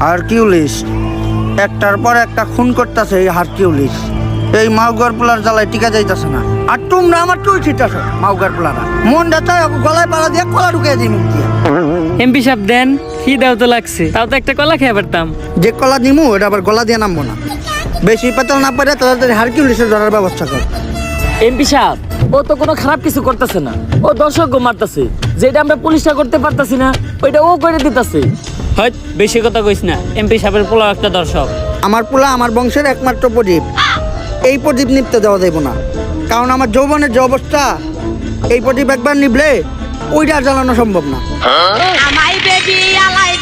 Hercules একটার পর একটা খুন করতেছে এই হারকিউলিস। এই মাউগার পোলার জ্বালায় টিকা যাইতেছে না। আর তোমরা আমার চুল ছিটাছ মাউগার পোলারা। মনটা চাই গলায় পাড়া দিয়ে কলা ঢুকিয়ে দিই মুখ দিয়ে। এমপি সাহেব দেন, খিদাও তো লাগছে, তাও তো একটা কলা খেয়ে পারতাম। যে কলা দিমু এটা আবার গলা দিয়ে নামবো না। বেশি পেতাল না পারে তাড়াতাড়ি হারকিউলিসের ধরার ব্যবস্থা কর। এমপি সাহেব ও তো কোনো খারাপ কিছু করতেছে না, ও দর্শক মারতেছে। যেটা আমরা পুলিশটা করতে পারতাছি না ওইটা ও করে দিতেছে। হয় বেশি কথা কইস না, এমপি সাহেবের পোলা একটা দর্শক। আমার পোলা আমার বংশের একমাত্র প্রদীপ। এই প্রদীপ নিভতে দেওয়া দেব না, কারণ আমার যৌবনের যে অবস্থা, এই প্রদীপ একবার নিভলে ওইটা জ্বালানো সম্ভব না। আমায় বেবি আলাই